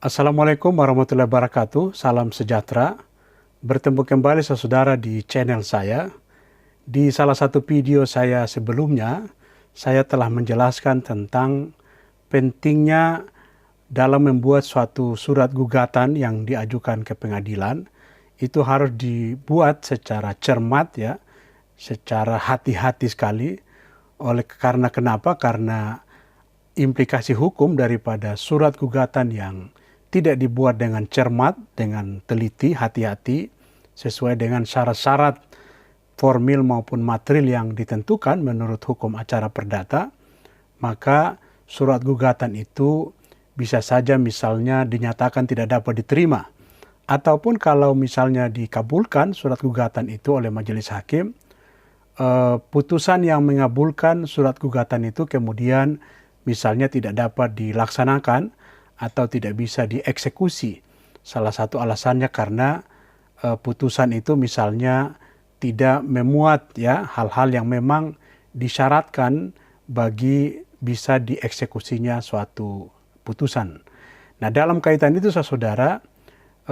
Assalamualaikum warahmatullahi wabarakatuh. Salam sejahtera. Bertemu kembali saudara di channel saya. Di salah satu video saya sebelumnya, saya telah menjelaskan tentang pentingnya dalam membuat suatu surat gugatan yang diajukan ke pengadilan. Itu harus dibuat secara cermat ya, secara hati-hati sekali. Karena kenapa? Karena implikasi hukum daripada surat gugatan yang tidak dibuat dengan cermat, dengan teliti, hati-hati, sesuai dengan syarat-syarat formil maupun material yang ditentukan menurut hukum acara perdata, maka surat gugatan itu bisa saja misalnya dinyatakan tidak dapat diterima. Ataupun kalau misalnya dikabulkan surat gugatan itu oleh majelis hakim, putusan yang mengabulkan surat gugatan itu kemudian misalnya tidak dapat dilaksanakan atau tidak bisa dieksekusi. Salah satu alasannya karena putusan itu misalnya tidak memuat ya hal-hal yang memang disyaratkan bagi bisa dieksekusinya suatu putusan. Nah, dalam kaitan itu saudara,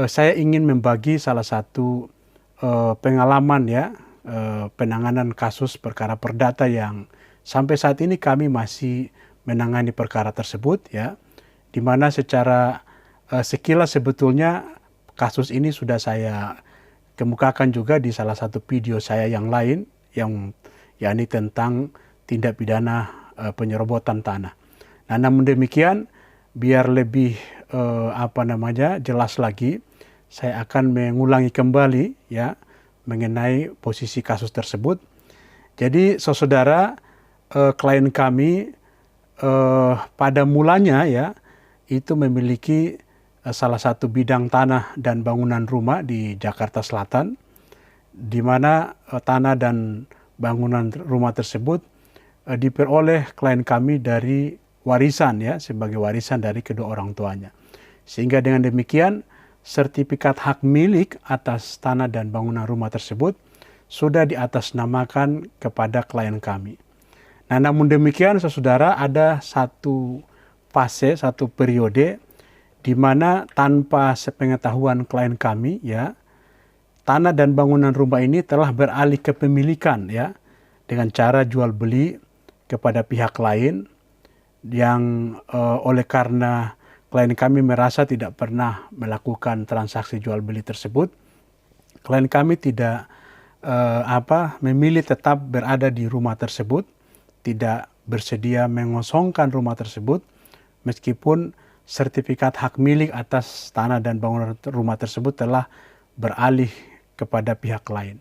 saya ingin membagi salah satu pengalaman ya, penanganan kasus perkara perdata yang sampai saat ini kami masih menangani perkara tersebut ya, di mana secara sekilas sebetulnya kasus ini sudah saya kemukakan juga di salah satu video saya yang lain, yang yakni tentang tindak pidana penyerobotan tanah. Nah, namun demikian biar lebih jelas lagi, saya akan mengulangi kembali ya mengenai posisi kasus tersebut. Jadi saudara, klien kami pada mulanya ya itu memiliki salah satu bidang tanah dan bangunan rumah di Jakarta Selatan, di mana tanah dan bangunan rumah tersebut diperoleh klien kami dari warisan ya, sebagai warisan dari kedua orang tuanya. Sehingga dengan demikian sertifikat hak milik atas tanah dan bangunan rumah tersebut sudah diatasnamakan kepada klien kami. Nah, namun demikian saudara, ada satu fase, satu periode di mana tanpa sepengetahuan klien kami ya, tanah dan bangunan rumah ini telah beralih kepemilikan ya dengan cara jual beli kepada pihak lain yang oleh karena klien kami merasa tidak pernah melakukan transaksi jual beli tersebut, klien kami tidak memilih tetap berada di rumah tersebut, tidak bersedia mengosongkan rumah tersebut meskipun sertifikat hak milik atas tanah dan bangunan rumah tersebut telah beralih kepada pihak lain.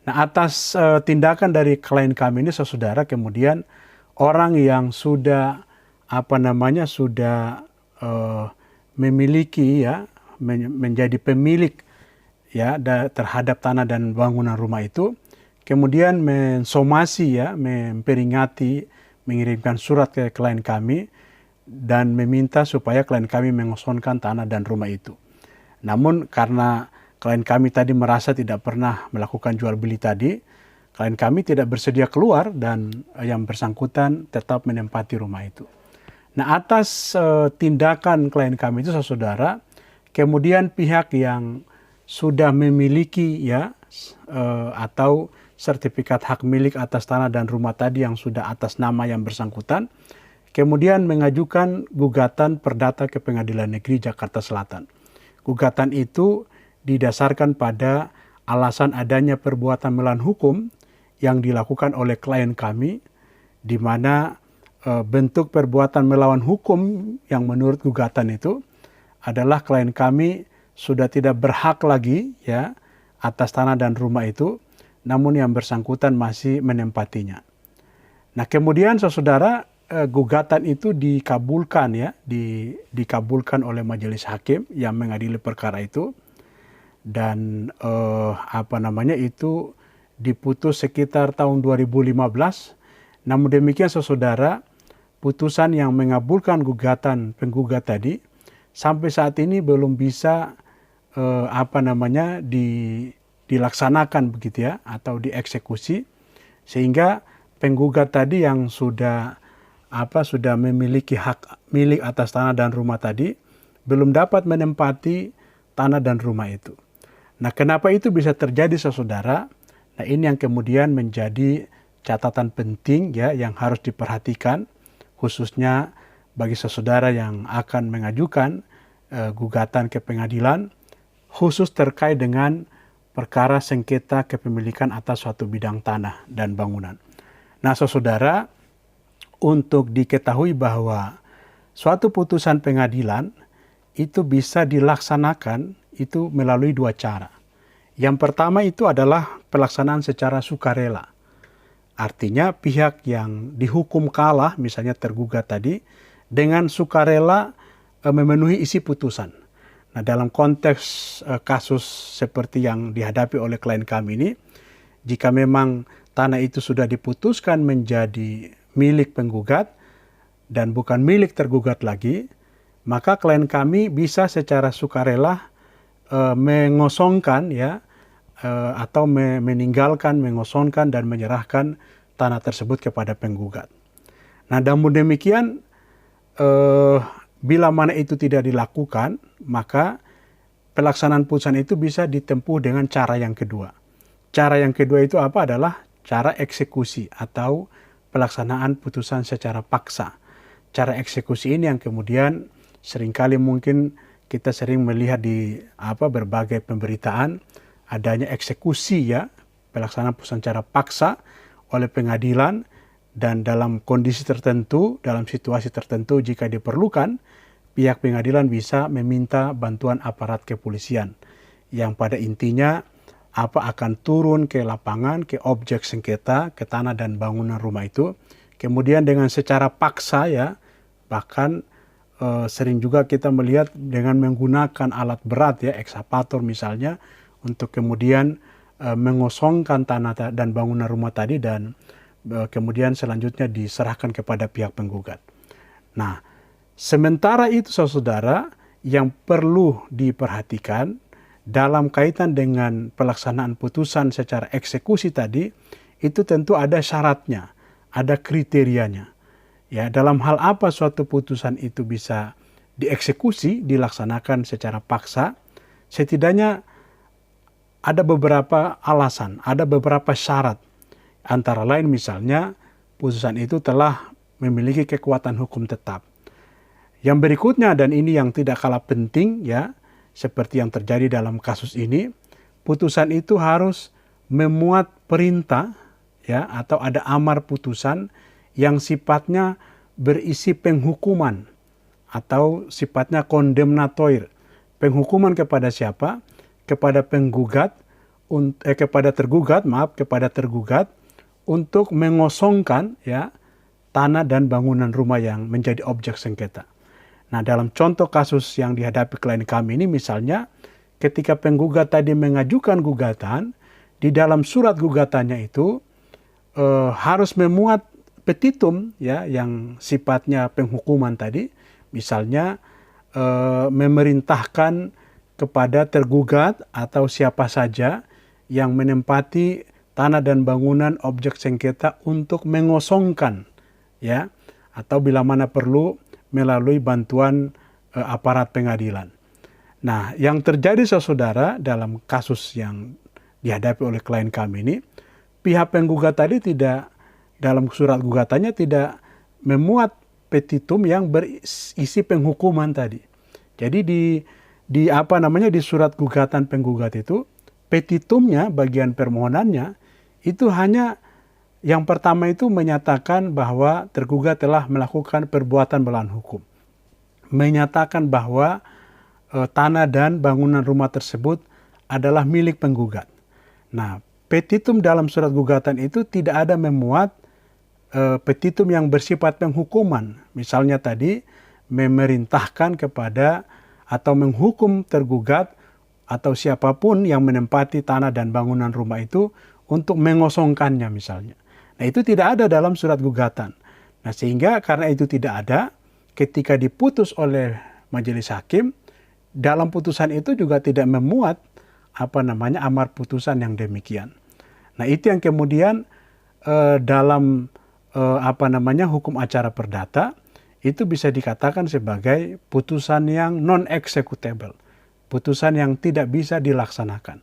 Nah, atas tindakan dari klien kami ini saudara, kemudian orang yang sudah memiliki ya, menjadi pemilik ya terhadap tanah dan bangunan rumah itu, kemudian mensomasi ya, memperingati, mengirimkan surat ke klien kami dan meminta supaya klien kami mengosongkan tanah dan rumah itu. Namun karena klien kami tadi merasa tidak pernah melakukan jual beli tadi, klien kami tidak bersedia keluar dan yang bersangkutan tetap menempati rumah itu. Nah, atas tindakan klien kami itu saudara, kemudian pihak yang sudah memiliki ya atau sertifikat hak milik atas tanah dan rumah tadi yang sudah atas nama yang bersangkutan, kemudian mengajukan gugatan perdata ke Pengadilan Negeri Jakarta Selatan. Gugatan itu didasarkan pada alasan adanya perbuatan melawan hukum yang dilakukan oleh klien kami, di mana bentuk perbuatan melawan hukum yang menurut gugatan itu adalah klien kami sudah tidak berhak lagi ya atas tanah dan rumah itu, namun yang bersangkutan masih menempatinya. Nah, kemudian saudara, gugatan itu dikabulkan ya, dikabulkan oleh majelis hakim yang mengadili perkara itu, dan itu diputus sekitar tahun 2015. Namun demikian saudara, putusan yang mengabulkan gugatan penggugat tadi sampai saat ini belum bisa dilaksanakan begitu ya, atau dieksekusi, sehingga penggugat tadi yang sudah memiliki hak milik atas tanah dan rumah tadi belum dapat menempati tanah dan rumah itu. Nah, kenapa itu bisa terjadi, saudara? Nah, ini yang kemudian menjadi catatan penting ya yang harus diperhatikan, khususnya bagi saudara yang akan mengajukan gugatan ke pengadilan, khusus terkait dengan perkara sengketa kepemilikan atas suatu bidang tanah dan bangunan. Nah, saudara, untuk diketahui bahwa suatu putusan pengadilan itu bisa dilaksanakan itu melalui dua cara. Yang pertama itu adalah pelaksanaan secara sukarela. Artinya pihak yang dihukum kalah, misalnya tergugat tadi, dengan sukarela memenuhi isi putusan. Nah, dalam konteks kasus seperti yang dihadapi oleh klien kami ini, jika memang tanah itu sudah diputuskan menjadi milik penggugat dan bukan milik tergugat lagi, maka klien kami bisa secara sukarela mengosongkan ya atau meninggalkan, mengosongkan dan menyerahkan tanah tersebut kepada penggugat. Nah, namun demikian bila mana itu tidak dilakukan, maka pelaksanaan putusan itu bisa ditempuh dengan cara yang kedua. Cara yang kedua itu apa? Adalah cara eksekusi atau pelaksanaan putusan secara paksa. Cara eksekusi ini yang kemudian seringkali mungkin kita sering melihat di berbagai pemberitaan adanya eksekusi ya, pelaksanaan putusan secara paksa oleh pengadilan, dan dalam kondisi tertentu, dalam situasi tertentu jika diperlukan, pihak pengadilan bisa meminta bantuan aparat kepolisian yang pada intinya akan turun ke lapangan, ke objek sengketa, ke tanah dan bangunan rumah itu, kemudian dengan secara paksa ya, bahkan sering juga kita melihat dengan menggunakan alat berat ya, ekskavator misalnya, untuk kemudian mengosongkan tanah dan bangunan rumah tadi dan kemudian selanjutnya diserahkan kepada pihak penggugat. Nah, sementara itu saudara, yang perlu diperhatikan dalam kaitan dengan pelaksanaan putusan secara eksekusi tadi, itu tentu ada syaratnya, ada kriterianya. Ya, dalam hal apa suatu putusan itu bisa dieksekusi, dilaksanakan secara paksa, setidaknya ada beberapa alasan, ada beberapa syarat. Antara lain misalnya, putusan itu telah memiliki kekuatan hukum tetap. Yang berikutnya, dan ini yang tidak kalah penting ya, seperti yang terjadi dalam kasus ini, putusan itu harus memuat perintah ya, atau ada amar putusan yang sifatnya berisi penghukuman atau sifatnya kondemnatoir. Penghukuman kepada siapa? Kepada kepada tergugat untuk mengosongkan ya tanah dan bangunan rumah yang menjadi objek sengketa. Nah, dalam contoh kasus yang dihadapi klien kami ini misalnya, ketika penggugat tadi mengajukan gugatan, di dalam surat gugatannya itu harus memuat petitum ya yang sifatnya penghukuman tadi, misalnya memerintahkan kepada tergugat atau siapa saja yang menempati tanah dan bangunan objek sengketa untuk mengosongkan ya, atau bila mana perlu melalui bantuan aparat pengadilan. Nah, yang terjadi saudara dalam kasus yang dihadapi oleh klien kami ini, pihak penggugat tadi tidak, dalam surat gugatannya tidak memuat petitum yang berisi penghukuman tadi. Jadi di surat gugatan penggugat itu, petitumnya bagian permohonannya itu hanya yang pertama itu menyatakan bahwa tergugat telah melakukan perbuatan melawan hukum. Menyatakan bahwa tanah dan bangunan rumah tersebut adalah milik penggugat. Nah, petitum dalam surat gugatan itu tidak ada memuat petitum yang bersifat penghukuman. Misalnya tadi memerintahkan kepada atau menghukum tergugat atau siapapun yang menempati tanah dan bangunan rumah itu untuk mengosongkannya misalnya. Nah, itu tidak ada dalam surat gugatan. Nah, sehingga karena itu tidak ada, ketika diputus oleh majelis hakim, dalam putusan itu juga tidak memuat amar putusan yang demikian. Nah, itu yang kemudian dalam hukum acara perdata itu bisa dikatakan sebagai putusan yang non-executable, putusan yang tidak bisa dilaksanakan.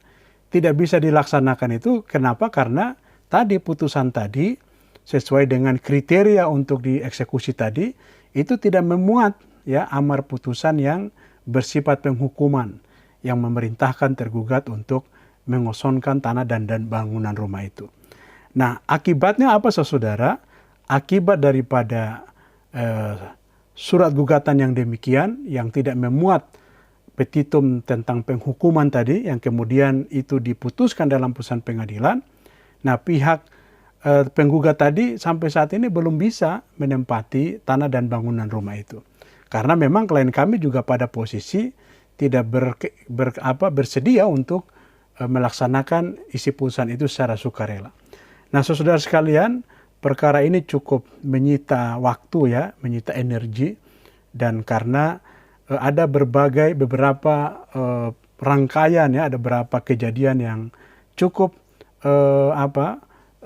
Tidak bisa dilaksanakan itu kenapa? Karena tadi putusan tadi sesuai dengan kriteria untuk dieksekusi tadi itu tidak memuat ya amar putusan yang bersifat penghukuman yang memerintahkan tergugat untuk mengosongkan tanah dan bangunan rumah itu. Nah, akibatnya apa saudara? Akibat daripada surat gugatan yang demikian yang tidak memuat petitum tentang penghukuman tadi yang kemudian itu diputuskan dalam putusan pengadilan. Nah, pihak penggugat tadi sampai saat ini belum bisa menempati tanah dan bangunan rumah itu. Karena memang klien kami juga pada posisi tidak bersedia untuk melaksanakan isi putusan itu secara sukarela. Nah, saudara sekalian, perkara ini cukup menyita waktu ya, menyita energi, dan karena ada beberapa rangkaian ya, ada beberapa kejadian yang cukup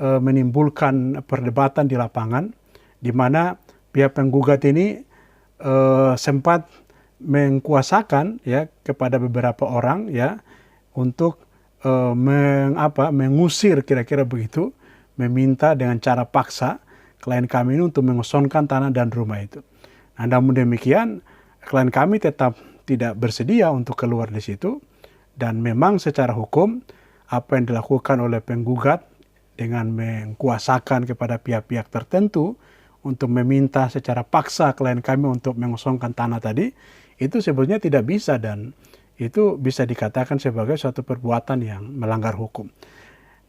menimbulkan perdebatan di lapangan, di mana pihak penggugat ini sempat mengkuasakan ya kepada beberapa orang ya untuk mengusir kira-kira begitu, meminta dengan cara paksa klien kami ini untuk mengosongkan tanah dan rumah itu. Nah, namun demikian klien kami tetap tidak bersedia untuk keluar di situ, dan memang secara hukum apa yang dilakukan oleh penggugat dengan mengkuasakan kepada pihak-pihak tertentu untuk meminta secara paksa klien kami untuk mengosongkan tanah tadi, itu sebetulnya tidak bisa, dan itu bisa dikatakan sebagai suatu perbuatan yang melanggar hukum.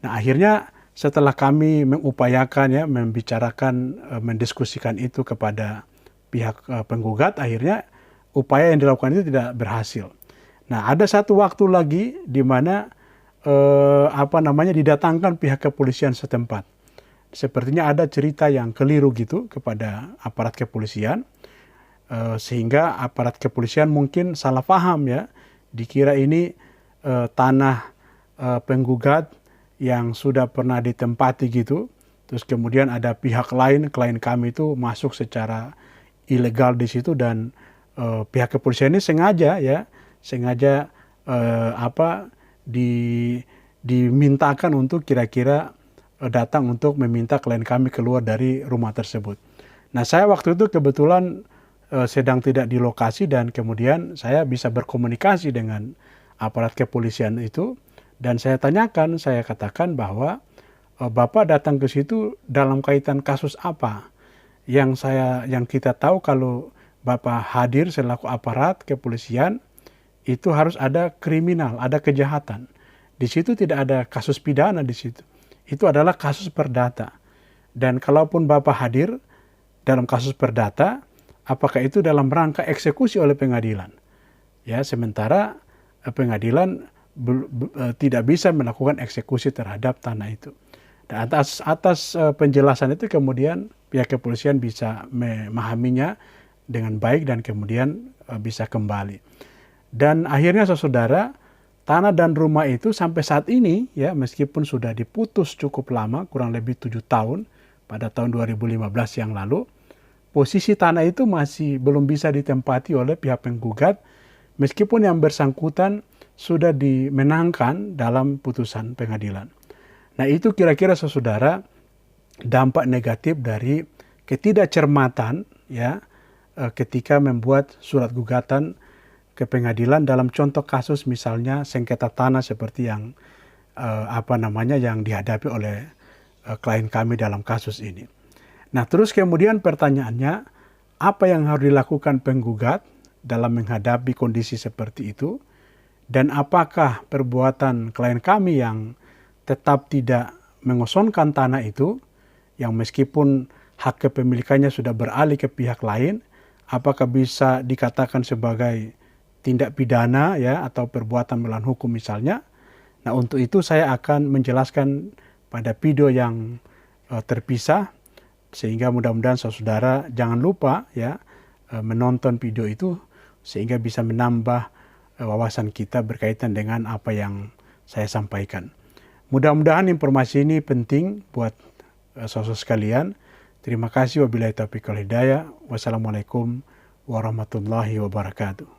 Nah, akhirnya setelah kami mengupayakan ya, membicarakan, mendiskusikan itu kepada pihak penggugat, akhirnya upaya yang dilakukan itu tidak berhasil. Nah, ada satu waktu lagi di mana didatangkan pihak kepolisian setempat. Sepertinya ada cerita yang keliru gitu kepada aparat kepolisian, sehingga aparat kepolisian mungkin salah paham ya, dikira ini tanah penggugat yang sudah pernah ditempati gitu, terus kemudian ada pihak lain, klien kami itu masuk secara ilegal di situ, dan pihak kepolisian ini sengaja dimintakan untuk kira-kira datang untuk meminta klien kami keluar dari rumah tersebut. Nah, saya waktu itu kebetulan sedang tidak di lokasi, dan kemudian saya bisa berkomunikasi dengan aparat kepolisian itu, dan saya tanyakan, saya katakan bahwa Bapak datang ke situ dalam kaitan kasus apa? Yang kita tahu kalau Bapak hadir selaku aparat kepolisian itu harus ada kriminal, ada kejahatan. Di situ tidak ada kasus pidana di situ. Itu adalah kasus perdata. Dan kalaupun Bapak hadir dalam kasus perdata, apakah itu dalam rangka eksekusi oleh pengadilan? Ya, sementara pengadilan tidak bisa melakukan eksekusi terhadap tanah itu. Dan atas penjelasan itu kemudian pihak kepolisian bisa memahaminya dengan baik dan kemudian bisa kembali. Dan akhirnya saudara, tanah dan rumah itu sampai saat ini ya, meskipun sudah diputus cukup lama, kurang lebih 7 tahun pada tahun 2015 yang lalu, posisi tanah itu masih belum bisa ditempati oleh pihak penggugat, meskipun yang bersangkutan sudah dimenangkan dalam putusan pengadilan. Nah, itu kira-kira saudara dampak negatif dari ketidakcermatan ya ketika membuat surat gugatan ke pengadilan dalam contoh kasus misalnya sengketa tanah seperti yang yang dihadapi oleh klien kami dalam kasus ini. Nah, terus kemudian pertanyaannya, apa yang harus dilakukan penggugat dalam menghadapi kondisi seperti itu? Dan apakah perbuatan klien kami yang tetap tidak mengosongkan tanah itu, yang meskipun hak kepemilikannya sudah beralih ke pihak lain, apakah bisa dikatakan sebagai tindak pidana ya, atau perbuatan melawan hukum misalnya? Nah, untuk itu saya akan menjelaskan pada video yang terpisah, sehingga mudah-mudahan saudara jangan lupa ya menonton video itu, sehingga bisa menambah wawasan kita berkaitan dengan apa yang saya sampaikan. Mudah-mudahan informasi ini penting buat saudara sekalian. Terima kasih, wabillahi taufiq wal hidayah. Wassalamualaikum warahmatullahi wabarakatuh.